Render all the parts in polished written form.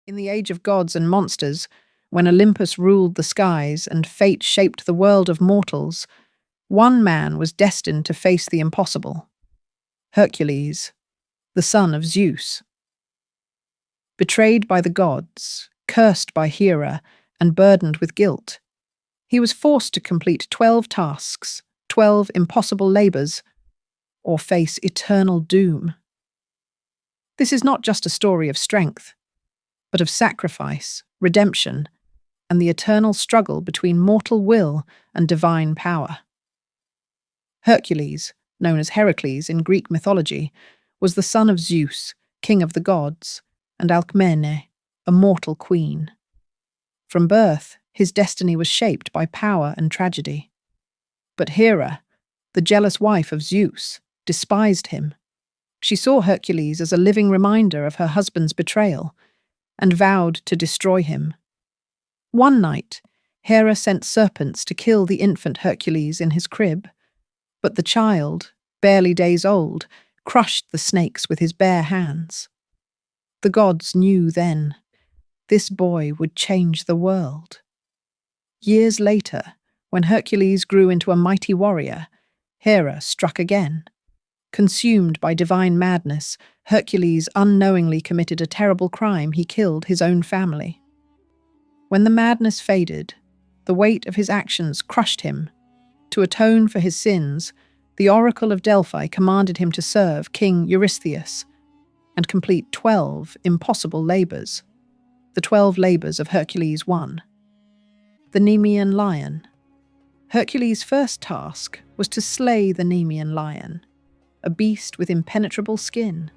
In the age of gods and monsters, when Olympus ruled the skies and fate shaped the world of mortals, one man was destined to face the impossible: Hercules, the son of Zeus. Betrayed by the gods, cursed by Hera, and burdened with guilt, he was forced to complete 12 tasks, 12 impossible labors, or face eternal doom. This is not just a story of strength, but of sacrifice, redemption, and the eternal struggle between mortal will and divine power. Hercules, known as Heracles in Greek mythology, was the son of Zeus, king of the gods, and Alcmene, a mortal queen. From birth, his destiny was shaped by power and tragedy. But Hera, the jealous wife of Zeus, despised him. She saw Hercules as a living reminder of her husband's betrayal and vowed to destroy him. One night, Hera sent serpents to kill the infant Hercules in his crib, but the child, barely days old, crushed the snakes with his bare hands. The gods knew then this boy would change the world. Years later, when Hercules grew into a mighty warrior, Hera struck again. Consumed by divine madness, Hercules unknowingly committed a terrible crime. He killed his own family. When the madness faded, the weight of his actions crushed him. To atone for his sins, the Oracle of Delphi commanded him to serve King Eurystheus and complete 12 impossible labors. The 12 labors of Hercules I. The Nemean Lion. Hercules' first task was to slay the Nemean Lion, a beast with impenetrable skin.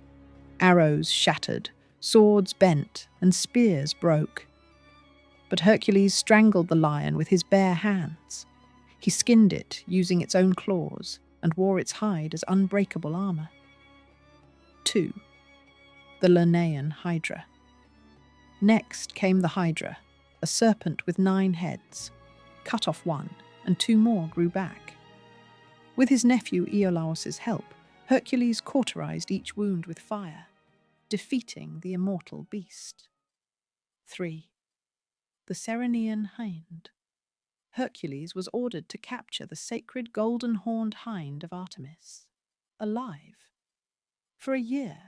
Arrows shattered, swords bent, and spears broke. But Hercules strangled the lion with his bare hands. He skinned it using its own claws and wore its hide as unbreakable armor. 2. The Lernaean Hydra. Next came the Hydra, a serpent with 9 heads. Cut off one, and 2 more grew back. With his nephew Iolaus's help, Hercules cauterized each wound with fire, defeating the immortal beast. 3. The Ceryneian Hind. Hercules was ordered to capture the sacred golden-horned hind of Artemis, alive. For a year,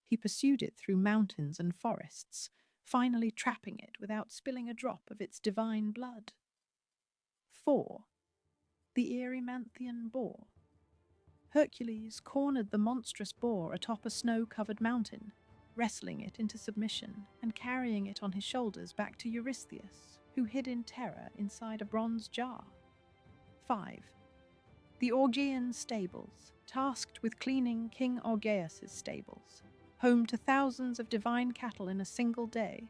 he pursued it through mountains and forests, finally trapping it without spilling a drop of its divine blood. 4. The Erymanthian Boar. Hercules cornered the monstrous boar atop a snow-covered mountain, wrestling it into submission and carrying it on his shoulders back to Eurystheus, who hid in terror inside a bronze jar. 5. The Augean Stables, tasked with cleaning King Augeas's stables. Home to thousands of divine cattle in a single day,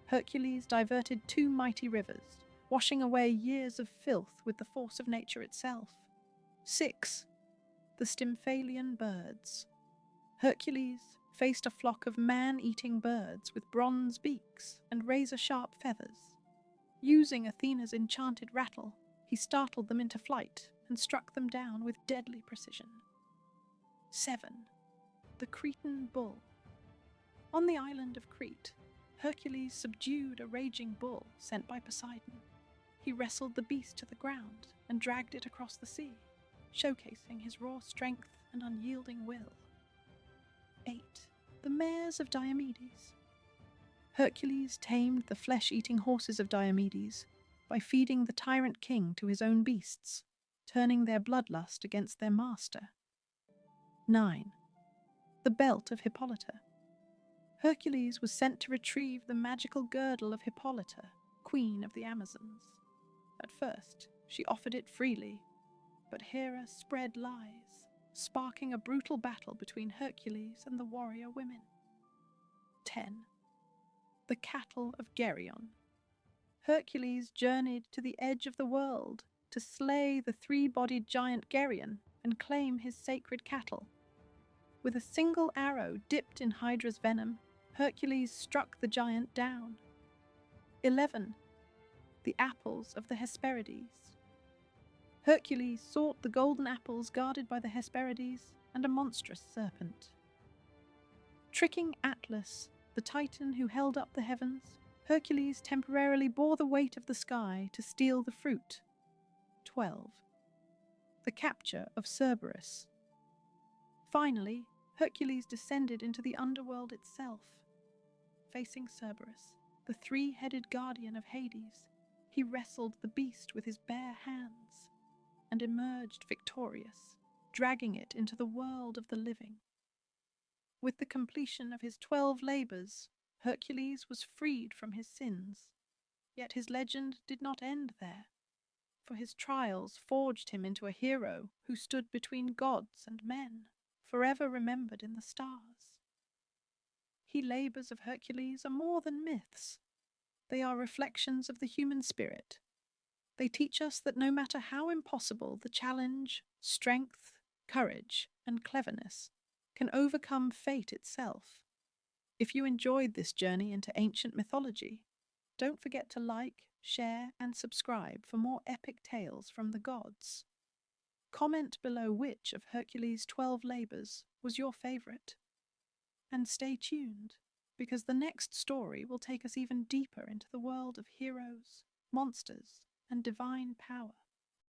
Hercules diverted 2 mighty rivers, washing away years of filth with the force of nature itself. 6. The Stymphalian Birds. Hercules faced a flock of man-eating birds with bronze beaks and razor-sharp feathers. Using Athena's enchanted rattle, he startled them into flight and struck them down with deadly precision. 7. The Cretan Bull. On the island of Crete, Hercules subdued a raging bull sent by Poseidon. He wrestled the beast to the ground and dragged it across the sea, showcasing his raw strength and unyielding will. 8. The Mares of Diomedes. Hercules tamed the flesh-eating horses of Diomedes by feeding the tyrant king to his own beasts, turning their bloodlust against their master. 9. The Belt of Hippolyta. Hercules was sent to retrieve the magical girdle of Hippolyta, queen of the Amazons. At first, she offered it freely, but Hera spread lies, sparking a brutal battle between Hercules and the warrior women. 10. The Cattle of Geryon. Hercules journeyed to the edge of the world to slay the 3-bodied giant Geryon and claim his sacred cattle. With a single arrow dipped in Hydra's venom, Hercules struck the giant down. 11. The Apples of the Hesperides. Hercules sought the golden apples guarded by the Hesperides and a monstrous serpent. Tricking Atlas, The Titan who held up the heavens, Hercules temporarily bore the weight of the sky to steal the fruit. 12. The capture of Cerberus. Finally, Hercules descended into the underworld itself. Facing Cerberus, the three-headed guardian of Hades, he wrestled the beast with his bare hands and emerged victorious, dragging it into the world of the living. With the completion of his 12 labors, Hercules was freed from his sins. Yet his legend did not end there, for his trials forged him into a hero who stood between gods and men, forever remembered in the stars. Labors of Hercules are more than myths. They are reflections of the human spirit. They teach us that no matter how impossible the challenge, strength, courage, and cleverness can overcome fate itself. If you enjoyed this journey into ancient mythology, don't forget to like, share, and subscribe for more epic tales from the gods. Comment below which of Hercules' 12 labors was your favorite. And stay tuned, because the next story will take us even deeper into the world of heroes, monsters, and divine power.